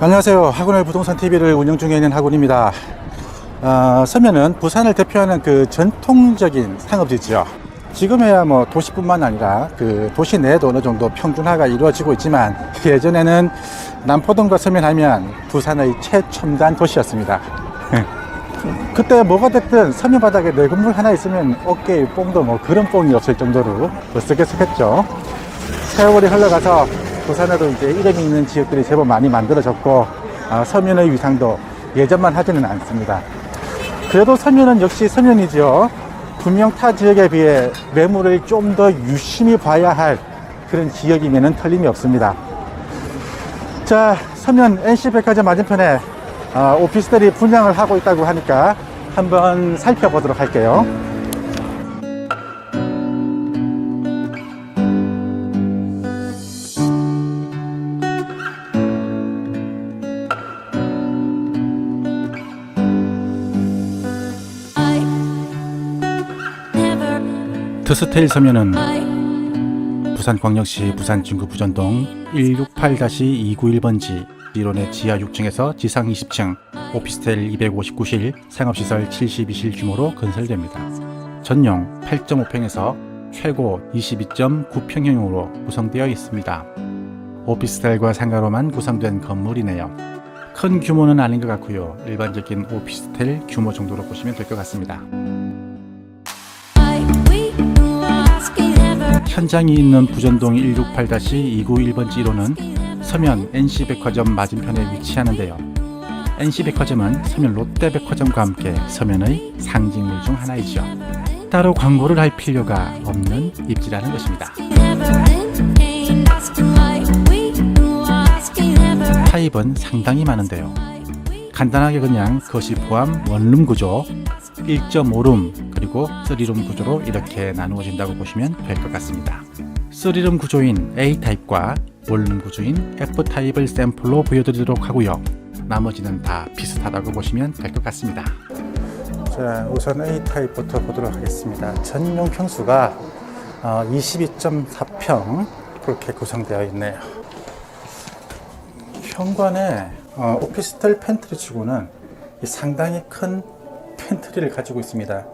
안녕하세요. 학원의 부동산 TV를 운영 중에 있는 학원입니다. 서면은 부산을 대표하는 그 전통적인 상업지죠. 지금에야 뭐 도시뿐만 아니라 그 도시 내에도 어느 정도 평준화가 이루어지고 있지만, 예전에는 남포동과 서면하면 부산의 최첨단 도시였습니다. 그때 뭐가 됐든 서면 바닥에 내 건물 하나 있으면 어깨에 뽕도 뭐 그런 뽕이 없을 정도로 으쓱으쓱했죠. 세월이 흘러가서 부산에도 이제 이름이 있는 지역들이 제법 많이 만들어졌고, 서면의 위상도 예전만 하지는 않습니다. 그래도 서면은 역시 서면이죠. 분명 타 지역에 비해 매물을 좀 더 유심히 봐야 할 그런 지역이면은 틀림이 없습니다. 자, 서면 NC백화점 맞은편에 오피스텔이 분양을 하고 있다고 하니까 한번 살펴보도록 할게요. 트스테일 서면은 부산광역시 부산진구 부전동 168-291번지 1원의 지하 6층에서 지상 20층 오피스텔 259실 상업시설 72실 규모로 건설됩니다. 전용 8.5평에서 최고 22.9평형으로 구성되어 있습니다. 오피스텔과 상가로만 구성된 건물이네요. 큰 규모는 아닌 것 같고요. 일반적인 오피스텔 규모 정도로 보시면 될 것 같습니다. 현장이 있는 부전동 168-291번지 1호는 서면 NC백화점 맞은편에 위치하는데요. NC백화점은 서면 롯데백화점과 함께 서면의 상징물 중 하나이죠. 따로 광고를 할 필요가 없는 입지라는 것입니다. 타입은 상당히 많은데요. 간단하게 그냥 거실 포함 원룸 구조, 1.5룸 그리고 3룸 구조로 이렇게 나누어진다고 보시면 될 것 같습니다. 3룸 구조인 A타입과 원룸 구조인 F타입을 샘플로 보여드리도록 하고요. 나머지는 다 비슷하다고 보시면 될 것 같습니다. 자, 우선 A타입부터 보도록 하겠습니다. 전용 평수가 22.4평 그렇게 구성되어 있네요. 현관에 오피스텔 팬트리 치고는 상당히 큰 팬트리를 가지고 있습니다.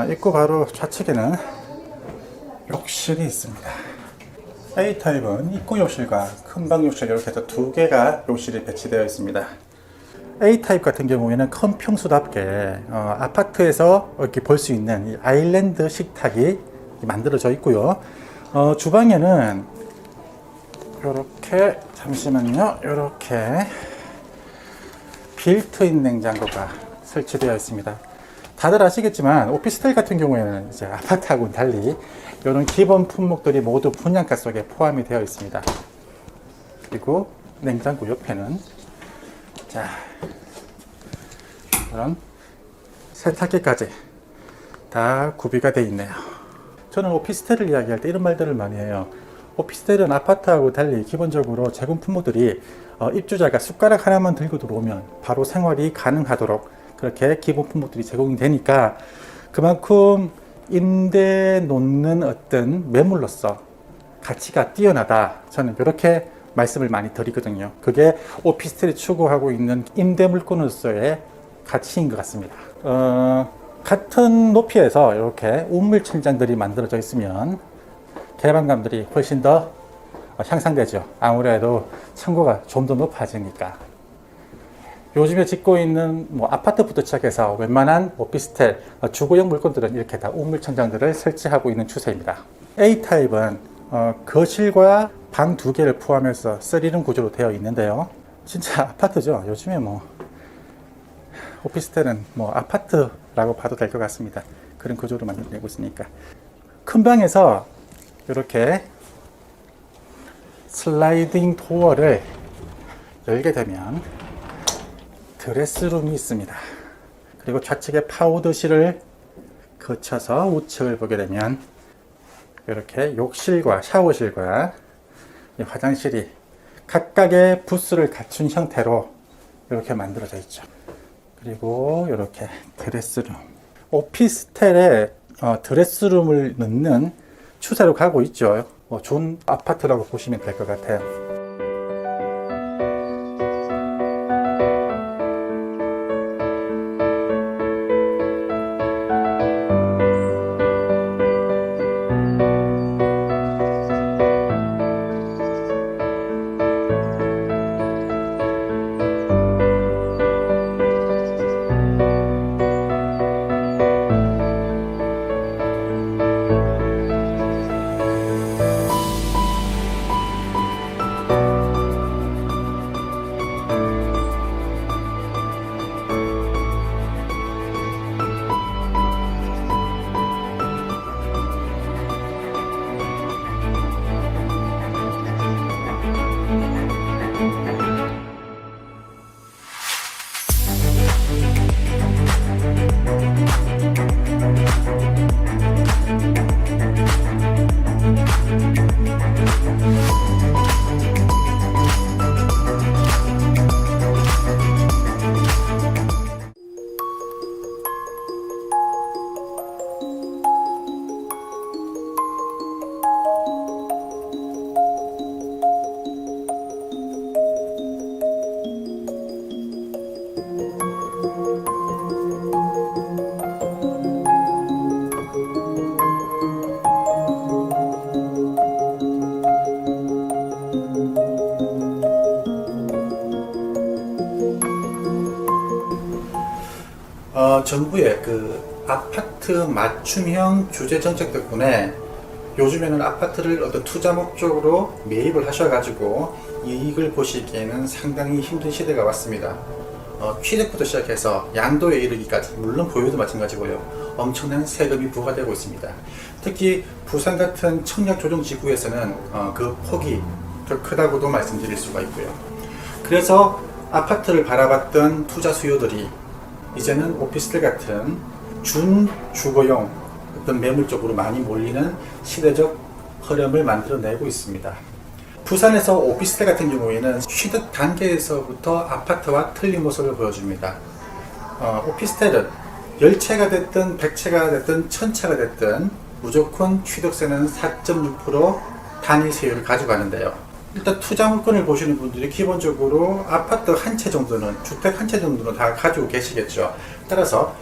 입구 바로 좌측에는 욕실이 있습니다. A타입은 입구 욕실과 큰방 욕실 이렇게 해서 두 개가 욕실이 배치되어 있습니다. A타입 같은 경우에는 큰 평수답게 아파트에서 이렇게 볼 수 있는 이 아일랜드 식탁이 만들어져 있고요. 주방에는 이렇게 잠시만요. 이렇게 빌트인 냉장고가 설치되어 있습니다. 다들 아시겠지만 오피스텔 같은 경우에는 이제 아파트하고는 달리 이런 기본 품목들이 모두 분양가 속에 포함이 되어 있습니다. 그리고 냉장고 옆에는 자, 이런 세탁기까지 다 구비가 되어 있네요. 저는 오피스텔을 이야기할 때 이런 말들을 많이 해요. 오피스텔은 아파트하고 달리 기본적으로 제공 품목들이 입주자가 숟가락 하나만 들고 들어오면 바로 생활이 가능하도록 그렇게 기본 품목들이 제공이 되니까 그만큼 임대에 놓는 어떤 매물로서 가치가 뛰어나다. 저는 이렇게 말씀을 많이 드리거든요. 그게 오피스텔이 추구하고 있는 임대 물건으로서의 가치인 것 같습니다. 같은 높이에서 이렇게 우물 천장들이 만들어져 있으면 개방감들이 훨씬 더 향상되죠. 아무래도 층고가 좀 더 높아지니까. 요즘에 짓고 있는 뭐 아파트부터 시작해서 웬만한 오피스텔, 주거용 물건들은 이렇게 다 우물 천장들을 설치하고 있는 추세입니다. A타입은 거실과 방 2개를 포함해서 3룸 구조로 되어 있는데요. 진짜 아파트죠. 요즘에 뭐 오피스텔은 뭐 아파트라고 봐도 될 것 같습니다. 그런 구조로 만들어내고 있으니까. 큰 방에서 이렇게 슬라이딩 도어를 열게 되면 드레스룸이 있습니다. 그리고 좌측에 파우더실을 거쳐서 우측을 보게 되면 이렇게 욕실과 샤워실과 화장실이 각각의 부스를 갖춘 형태로 이렇게 만들어져 있죠. 그리고 이렇게 드레스룸. 오피스텔에 드레스룸을 넣는 추세로 가고 있죠. 좋은 아파트라고 보시면 될 것 같아요. 정부의 그 아파트 맞춤형 주제 정책 덕분에 요즘에는 아파트를 어떤 투자 목적으로 매입을 하셔가지고 이익을 보시기에는 상당히 힘든 시대가 왔습니다. 취득부터 시작해서 양도에 이르기까지, 물론 보유도 마찬가지고요. 엄청난 세금이 부과되고 있습니다. 특히 부산 같은 청약조정지구에서는 그 폭이 더 크다고도 말씀드릴 수가 있고요. 그래서 아파트를 바라봤던 투자 수요들이 이제는 오피스텔 같은 준주거용 어떤 매물 쪽으로 많이 몰리는 시대적 흐름을 만들어내고 있습니다. 부산에서 오피스텔 같은 경우에는 취득 단계에서부터 아파트와 틀린 모습을 보여줍니다. 오피스텔은 10채가 됐든 100채가 됐든 1000채가 됐든 무조건 취득세는 4.6% 단위 세율을 가져가는데요. 일단 투자물건을 보시는 분들이 기본적으로 아파트 한 채 정도는, 주택 한 채 정도는 다 가지고 계시겠죠. 따라서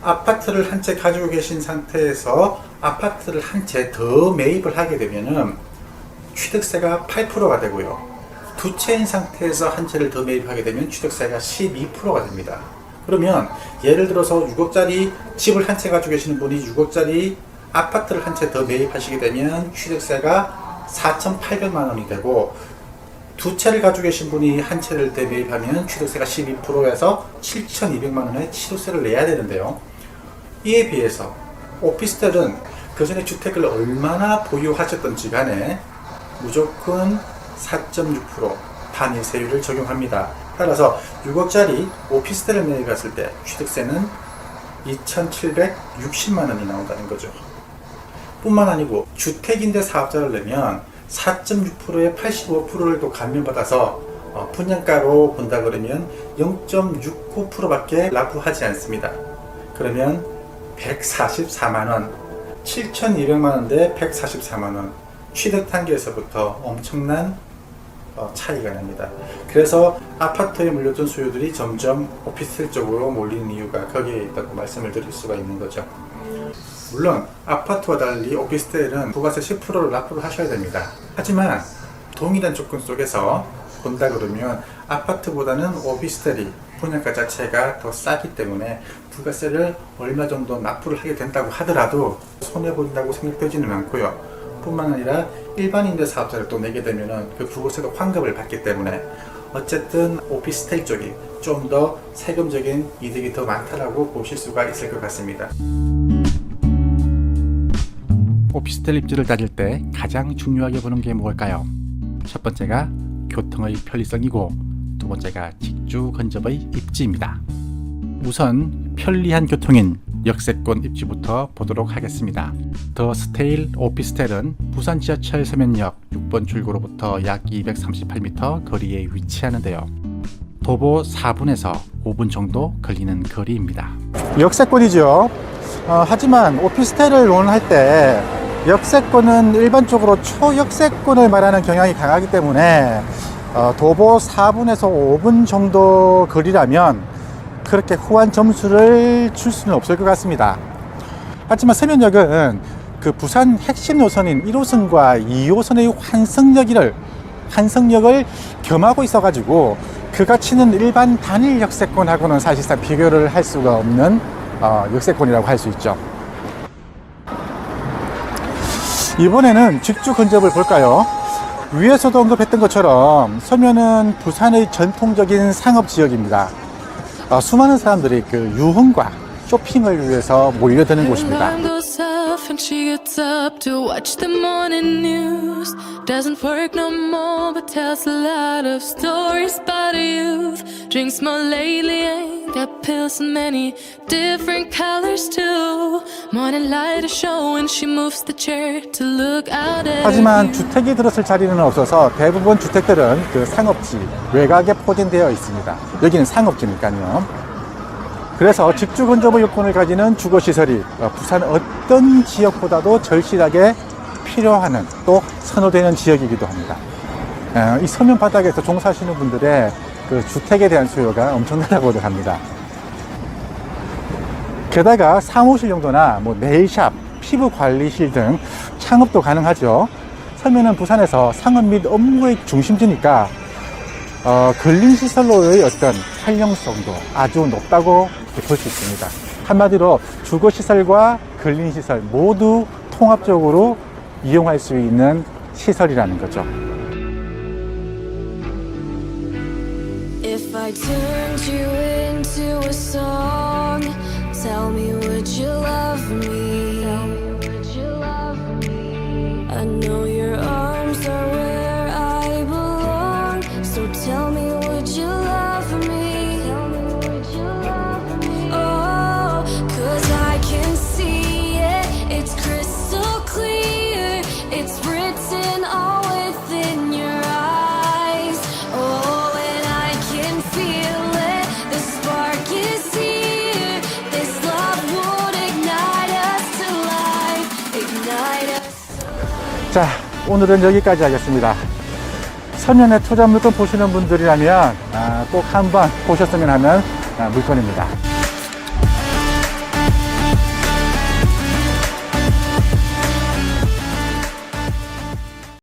아파트를 한 채 가지고 계신 상태에서 아파트를 한 채 더 매입을 하게 되면은 취득세가 8%가 되고요. 두 채인 상태에서 한 채를 더 매입하게 되면 취득세가 12%가 됩니다. 그러면 예를 들어서 6억짜리 집을 한 채 가지고 계시는 분이 6억짜리 아파트를 한 채 더 매입하시게 되면 취득세가 4,800만 원이 되고, 두 채를 가지고 계신 분이 한 채를 더 매입하면 취득세가 12%에서 7,200만 원의 취득세를 내야 되는데요. 이에 비해서 오피스텔은 그 전에 주택을 얼마나 보유하셨던지 간에 무조건 4.6% 단위 세율을 적용합니다. 따라서 6억짜리 오피스텔을 매입했을 때 취득세는 2,760만 원이 나온다는 거죠. 뿐만 아니고 주택임대 사업자를 내면 4.6%에 85%를 또 감면받아서 분양가로 본다 그러면 0.69%밖에 납부하지 않습니다. 그러면 144만원, 7,200만원대 144만원, 취득 단계에서부터 엄청난 차이가 납니다. 그래서 아파트에 물렸던 수요들이 점점 오피스텔 쪽으로 몰리는 이유가 거기에 있다고 말씀을 드릴 수가 있는 거죠. 물론 아파트와 달리 오피스텔은 부가세 10%를 납부를 하셔야 됩니다. 하지만 동일한 조건 속에서 본다 그러면 아파트보다는 오피스텔이 분양가 자체가 더 싸기 때문에 부가세를 얼마 정도 납부를 하게 된다고 하더라도 손해본다고 생각되지는 않고요. 뿐만 아니라 일반임대 사업자를 또 내게 되면 그 부가세도 환급을 받기 때문에 어쨌든 오피스텔 쪽이 좀 더 세금적인 이득이 더 많다라고 보실 수가 있을 것 같습니다. 오피스텔 입지를 따질 때 가장 중요하게 보는 게 뭘까요? 첫 번째가 교통의 편리성이고, 두 번째가 직주 근접의 입지입니다. 우선 편리한 교통인 역세권 입지부터 보도록 하겠습니다. 더 스테일 오피스텔은 부산 지하철 서면역 6번 출구로부터 약 238m 거리에 위치하는데요. 도보 4분에서 5분 정도 걸리는 거리입니다. 역세권이죠. 하지만 오피스텔을 논할 때 역세권은 일반적으로 초역세권을 말하는 경향이 강하기 때문에 도보 4분에서 5분 정도 거리라면 그렇게 후한 점수를 줄 수는 없을 것 같습니다. 하지만 서면역은 그 부산 핵심 노선인 1호선과 2호선의 환승역을 겸하고 있어가지고 그 가치는 일반 단일 역세권하고는 사실상 비교를 할 수가 없는 역세권이라고 할 수 있죠. 이번에는 직주 근접을 볼까요? 위에서도 언급했던 것처럼 서면은 부산의 전통적인 상업지역입니다. 수많은 사람들이 그 유흥과 쇼핑을 위해서 몰려드는 곳입니다. And she gets up to watch the morning news. Doesn't work no more, but tells a lot of stories about her youth. Drinks more lately, ain't got pills in many different colors too. Morning light is showing, she moves the chair to look out at. 하지만 주택이 들었을 자리는 없어서 대부분 주택들은 그 상업지 외곽에 포진되어 있습니다. 여기는 상업지니까요. 그래서 직주 근접의 요건을 가지는 주거시설이 부산 어떤 지역보다도 절실하게 필요하는, 또 선호되는 지역이기도 합니다. 이 서면 바닥에서 종사하시는 분들의 그 주택에 대한 수요가 엄청나다고들 합니다. 게다가 사무실 용도나 네일샵, 피부관리실 등 창업도 가능하죠. 서면은 부산에서 상업 및 업무의 중심지니까 근린시설로의 어떤 활용성도 아주 높다고 볼 수 있습니다. 한마디로 주거시설과 근린시설 모두 통합적으로 이용할 수 있는 시설이라는 거죠. If I turned you into a song, tell me would you love me? I know your arms are where I belong, so tell me would you love me? Oh, 'cause I can see it, it's crystal clear, it's written all within your eyes. Oh, and I can feel it, the spark is here, this love would ignite us to life, ignite us. 자, 오늘은 여기까지 하겠습니다. 서면에 투자 물건 보시는 분들이라면 꼭 한번 보셨으면 하는 물건입니다.